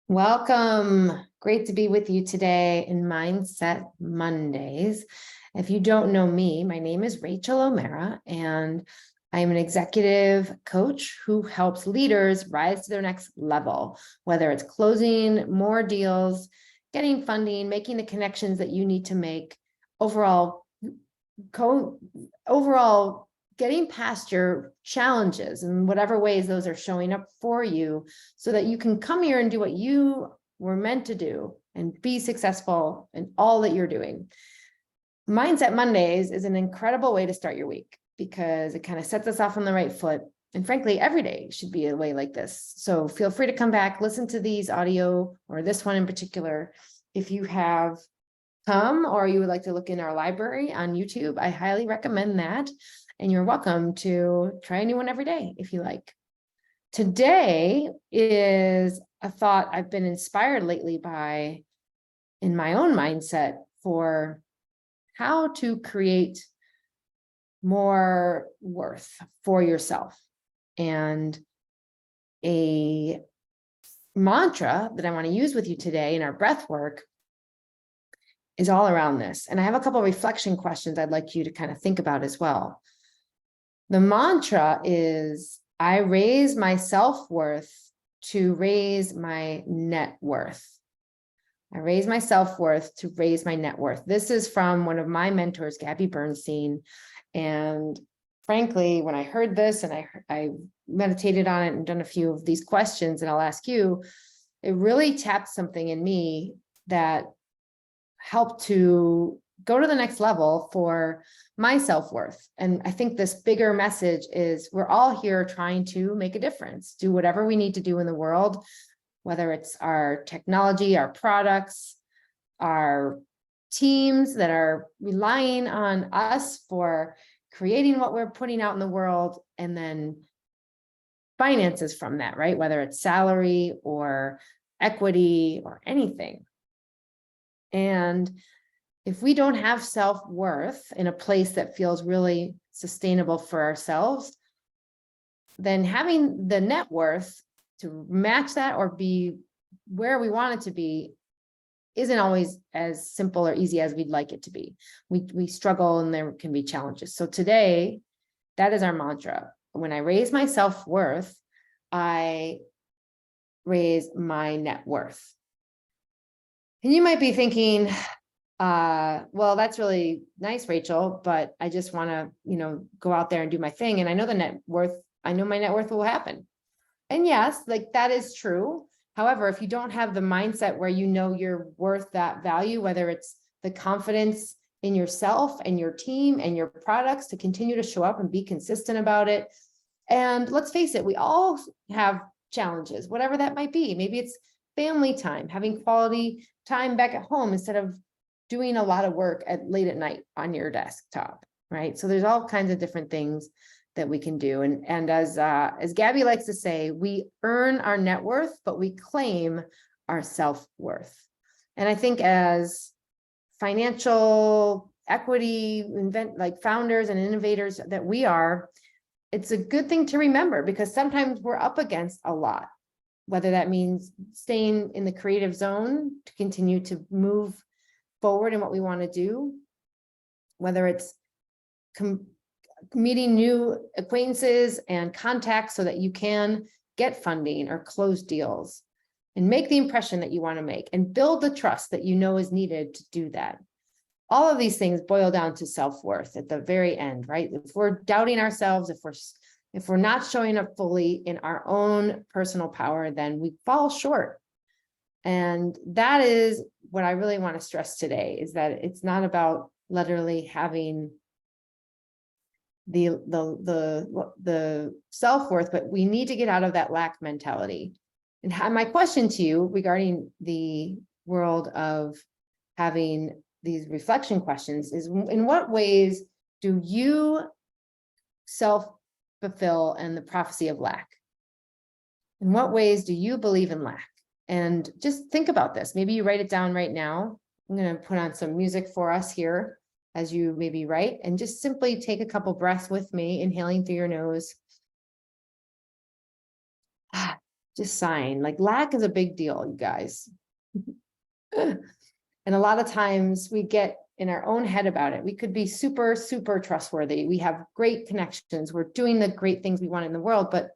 Welcome. Great to be with you today in Mindset Mondays. If you don't know me, my name is Rachel O'Mara, and I'm an executive coach who helps leaders rise to their next level, whether it's closing more deals, getting funding, making the connections that you need to make, overall getting past your challenges in whatever ways those are showing up for you so that you can come here and do what you were meant to do and be successful in all that you're doing. Mindset Mondays is an incredible way to start your week because it kind of sets us off on the right foot. And frankly, every day should be a way like this. So feel free to come back, listen to these audio or this one in particular. If you have come or you would like to look in our library on YouTube, I highly recommend that. And you're welcome to try a new one every day if you like. Today is a thought I've been inspired lately by in my own mindset for how to create more worth for yourself. And a mantra that I want to use with you today in our breath work is all around this. And I have a couple of reflection questions I'd like you to kind of think about as well. The mantra is, I raise my self-worth to raise my net worth. I raise my self-worth to raise my net worth. This is from one of my mentors, Gabby Bernstein. And frankly, when I heard this and I meditated on it and done a few of these questions, and I'll ask you, it really tapped something in me that helped to go to the next level for my self-worth. And I think this bigger message is we're all here trying to make a difference, do whatever we need to do in the world, whether it's our technology, our products, our teams that are relying on us for creating what we're putting out in the world, and then finances from that, right? Whether it's salary or equity or anything. And if we don't have self-worth in a place that feels really sustainable for ourselves, then having the net worth to match that or be where we want it to be isn't always as simple or easy as we'd like it to be. We struggle and there can be challenges. So today, that is our mantra. When I raise my self-worth, I raise my net worth. And you might be thinking, well, that's really nice, Rachel, but I just want to, go out there and do my thing. And I know I know my net worth will happen. And yes, like that is true. However, if you don't have the mindset where you know you're worth that value, whether it's the confidence in yourself and your team and your products to continue to show up and be consistent about it. And let's face it, we all have challenges, whatever that might be. Maybe it's family time, having quality time back at home instead of doing a lot of work late at night on your desktop, right? So there's all kinds of different things that we can do. And as Gabby likes to say, we earn our net worth, but we claim our self-worth. And I think as financial equity like founders and innovators that we are, it's a good thing to remember because sometimes we're up against a lot, whether that means staying in the creative zone to continue to move forward in what we want to do, whether it's meeting new acquaintances and contacts so that you can get funding or close deals and make the impression that you want to make and build the trust that you know is needed to do that. All of these things boil down to self-worth at the very end, right? If we're doubting ourselves, if we're not showing up fully in our own personal power, then we fall short. And that is what I really want to stress today, is that it's not about literally having the self-worth, but we need to get out of that lack mentality. And my question to you regarding the world of having these reflection questions is, in what ways do you self-fulfill and the prophecy of lack? In what ways do you believe in lack? And just think about this. Maybe you write it down right now. I'm going to put on some music for us here as you maybe write, and just simply take a couple breaths with me, inhaling through your nose just sign. Like lack is a big deal, you guys. And a lot of times we get in our own head about it. We could be super, super trustworthy. We have great connections. We're doing the great things we want in the world, but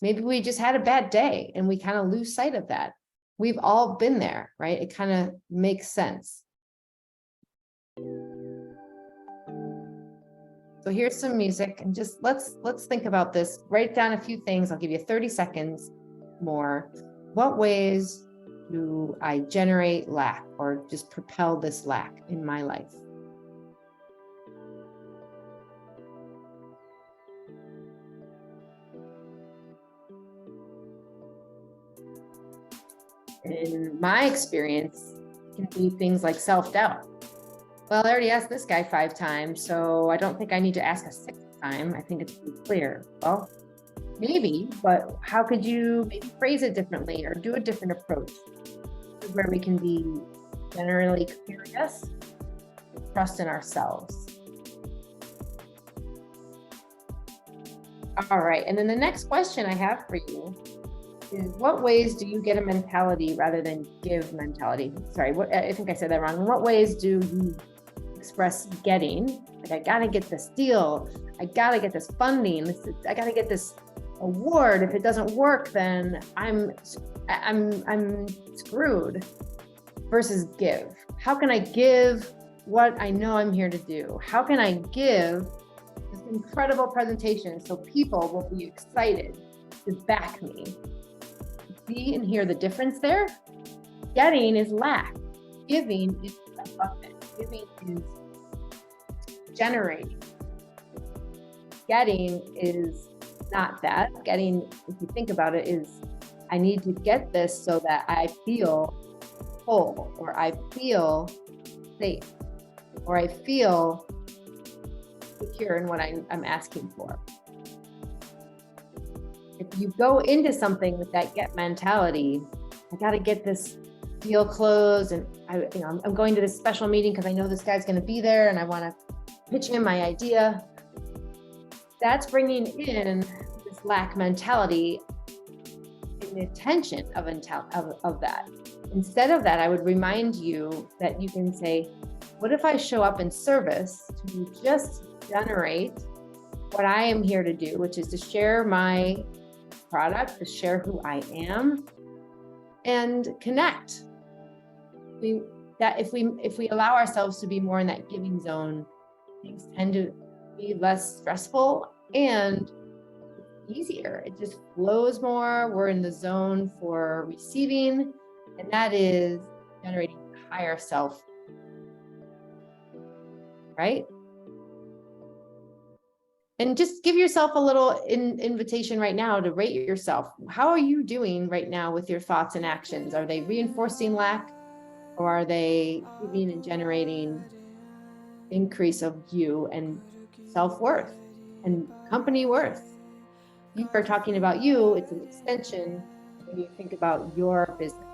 maybe we just had a bad day and we kind of lose sight of that. We've all been there, right? It kind of makes sense. So here's some music and just let's think about this. Write down a few things. I'll give you 30 seconds more. What ways do I generate lack or just propel this lack in my life? In my experience, it can be things like self-doubt. Well, I already asked this guy 5 times, so I don't think I need to ask a 6th time. I think it's pretty clear. Well, maybe, but how could you maybe phrase it differently or do a different approach? This is where we can be generally curious, trust in ourselves. All right, and then the next question I have for you is, what ways do you get a mentality rather than give mentality? Sorry, I think I said that wrong. In what ways do you express getting? Like, I gotta get this deal. I gotta get this funding. I gotta get this award. If it doesn't work, then I'm screwed. Versus give. How can I give what I know I'm here to do? How can I give this incredible presentation so people will be excited to back me? See and hear the difference there? Getting is lack. Giving is abundance. Giving is generating. Getting is not that. Getting, if you think about it, is I need to get this so that I feel whole, or I feel safe, or I feel secure in what I'm asking for. If you go into something with that get mentality, I got to get this deal closed, and I'm going to this special meeting because I know this guy's going to be there, and I want to pitch him my idea. That's bringing in this lack mentality in the attention of that. Instead of that, I would remind you that you can say, what if I show up in service to just generate what I am here to do, which is to share my product, to share who I am, and connect. If we allow ourselves to be more in that giving zone, things tend to be less stressful and easier. It just flows more. We're in the zone for receiving, and that is generating higher self, right? And just give yourself a little invitation right now to rate yourself. How are you doing right now with your thoughts and actions? Are they reinforcing lack, or are they giving and generating increase of you and self-worth and company worth? You are talking about you. It's an extension when you think about your business.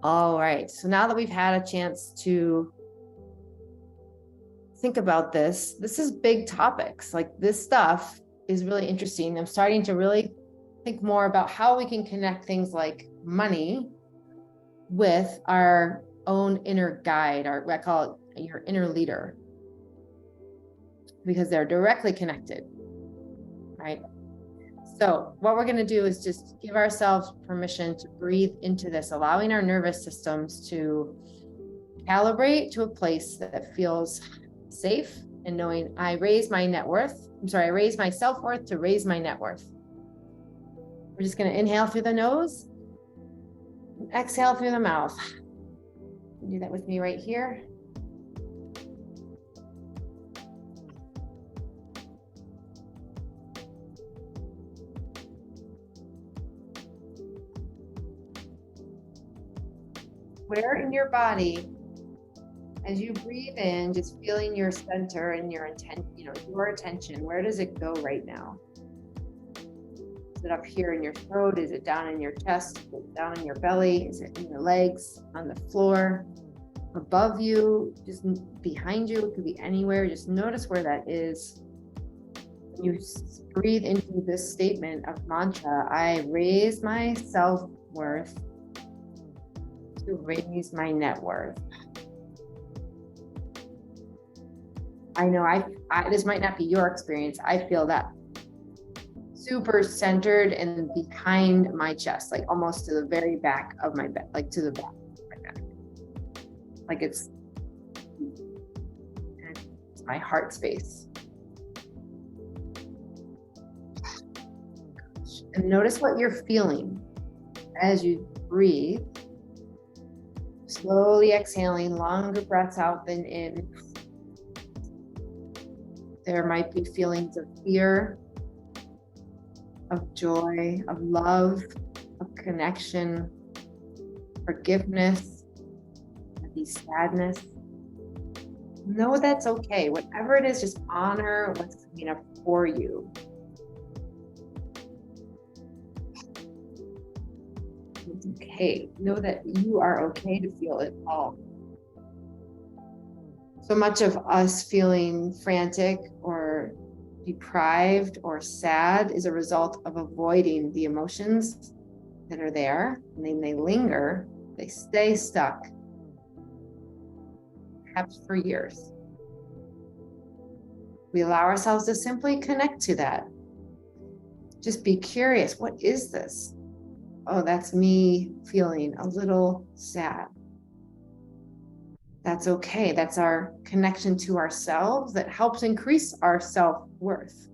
All right, so now that we've had a chance to think about this is big topics. Like, this stuff is really interesting. I'm starting to really think more about how we can connect things like money with our own inner guide, or I call it your inner leader, because they're directly connected, right? So what we're going to do is just give ourselves permission to breathe into this, allowing our nervous systems to calibrate to a place that feels safe, and knowing I raise my self-worth to raise my net worth. We're just going to inhale through the nose, and exhale through the mouth. Do that with me right here. Where in your body, as you breathe in, just feeling your center and your intent, your attention, where does it go right now? Is it up here in your throat? Is it down in your chest? Is it down in your belly? Is it in your legs, on the floor? above you, just behind you. It could be anywhere. Just notice where that is. You breathe into this statement of mantra, I raise my self-worth to raise my net worth. I know this might not be your experience. I feel that super centered and behind my chest, like almost to the very back of my back, like to the back of my back. Like it's my heart space. And notice what you're feeling as you breathe. Slowly exhaling, longer breaths out than in. There might be feelings of fear, of joy, of love, of connection, forgiveness, maybe sadness. Know that's okay. Whatever it is, just honor what's coming up for you. It's okay. Know that you are okay to feel it all. So much of us feeling frantic or deprived or sad is a result of avoiding the emotions that are there, and then they linger, they stay stuck, perhaps for years. We allow ourselves to simply connect to that. Just be curious, what is this? Oh, that's me feeling a little sad. That's okay. That's our connection to ourselves that helps increase our self-worth.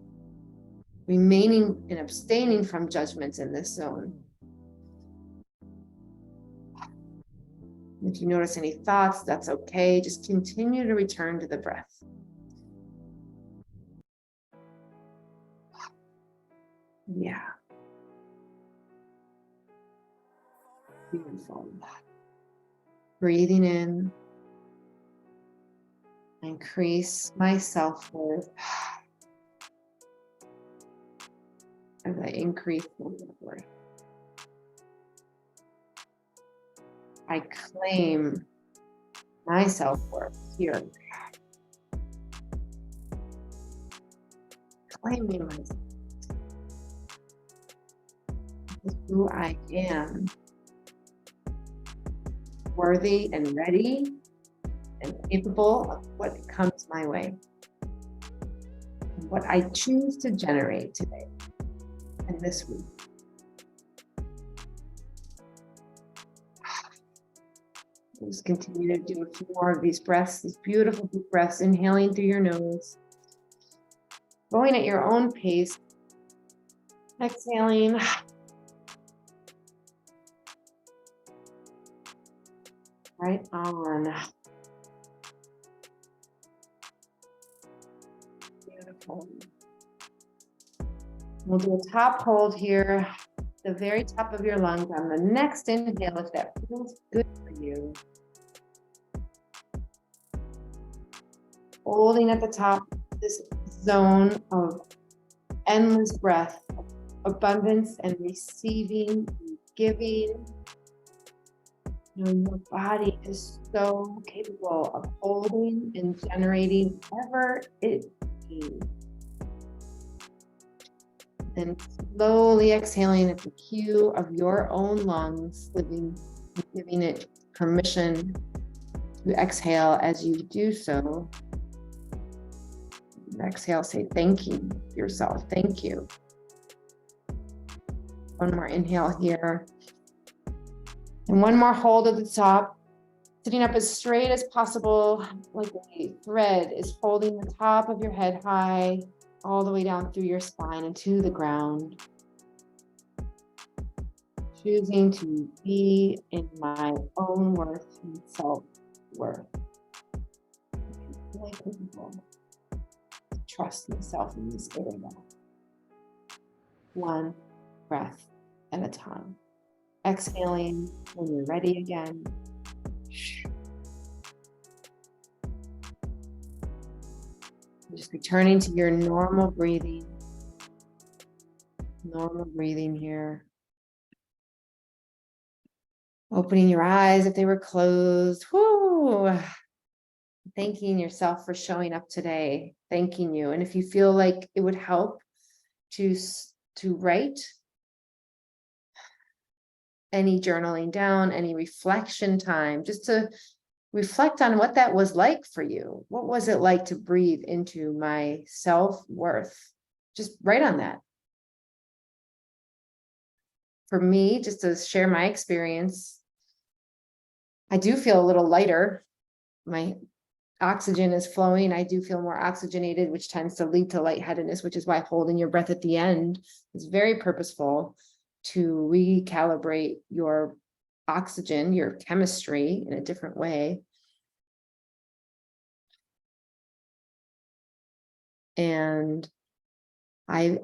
Remaining and abstaining from judgments in this zone. If you notice any thoughts, that's okay. Just continue to return to the breath. Yeah. Beautiful. Breathing in. Increase my self-worth as I increase my self-worth. I claim my self-worth here. Claiming myself. This is who I am. Worthy and ready and capable of what comes my way. What I choose to generate today and this week. Just continue to do a few more of these breaths, these beautiful deep breaths, inhaling through your nose, going at your own pace, exhaling. Right on. Beautiful. We'll do a top hold here, the very top of your lungs on the next inhale, if that feels good for you. Holding at the top, this zone of endless breath, abundance and receiving and giving. You know, your body is so capable of holding and generating whatever it needs. Then slowly exhaling at the cue of your own lungs, giving it permission to exhale as you do so. Exhale, say thank you to yourself. Thank you. One more inhale here. And one more hold at the top. Sitting up as straight as possible, like a thread is holding the top of your head high, all the way down through your spine and to the ground. Choosing to be in my own worth and self-worth. Really capable. Trust myself in this area. One breath at a time. Exhaling when you're ready again. Just returning to your normal breathing. Normal breathing here. Opening your eyes if they were closed. Whoo! Woo. Thanking yourself for showing up today. Thanking you. And if you feel like it would help to write any journaling down, any reflection time, just to reflect on what that was like for you. What was it like to breathe into my self-worth? Just write on that. For me, just to share my experience, I do feel a little lighter. My oxygen is flowing. I do feel more oxygenated, which tends to lead to lightheadedness, which is why holding your breath at the end is very purposeful to recalibrate your oxygen, your chemistry in a different way. And I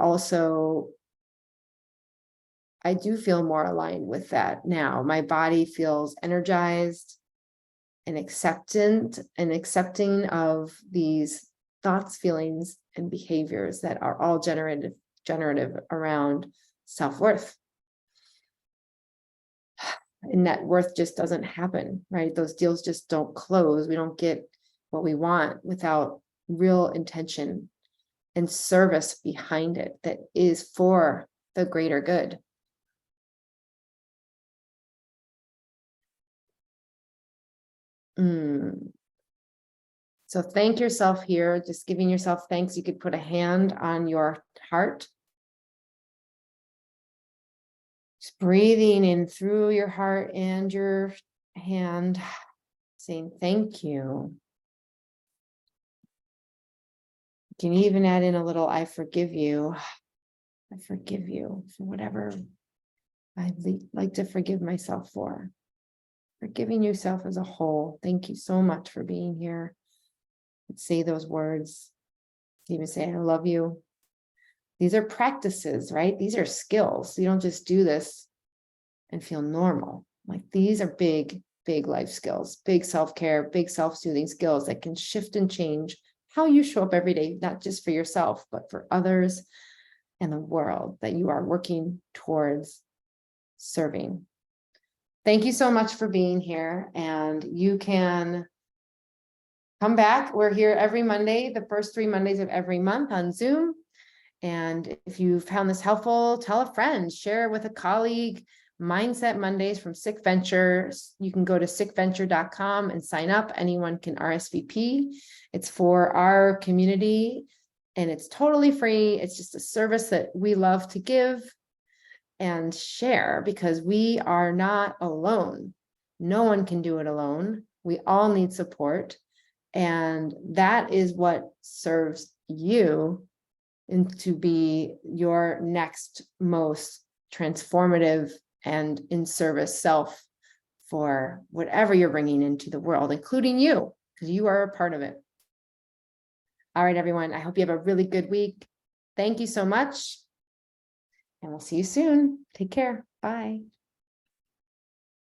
do feel more aligned with that now. My body feels energized and accepting of these thoughts, feelings, and behaviors that are all generative around self-worth. And that worth just doesn't happen, right? Those deals just don't close. We don't get what we want without real intention and service behind it that is for the greater good. So thank yourself here, just giving yourself thanks. You could put a hand on your heart. Just breathing in through your heart and your hand, saying thank you. You can even add in a little, I forgive you. I forgive you for whatever I'd like to forgive myself for. Forgiving yourself as a whole. Thank you so much for being here. Say those words. Even say, I love you. These are practices, right? These are skills. You don't just do this and feel normal. Like these are big, big life skills, big self-care, big self-soothing skills that can shift and change how you show up every day, not just for yourself, but for others and the world that you are working towards serving. Thank you so much for being here. And you can come back. We're here every Monday, the first 3 Mondays of every month on Zoom. And if you found this helpful, tell a friend, share with a colleague. Mindset Mondays from Sick Venture. You can go to sickventure.com and sign up. Anyone can RSVP. It's for our community and it's totally free. It's just a service that we love to give and share because we are not alone. No one can do it alone. We all need support. And that is what serves you and to be your next most transformative and in service self for whatever you're bringing into the world, including you, because you are a part of it. All right, everyone. I hope you have a really good week. Thank you so much. And we'll see you soon. Take care. Bye.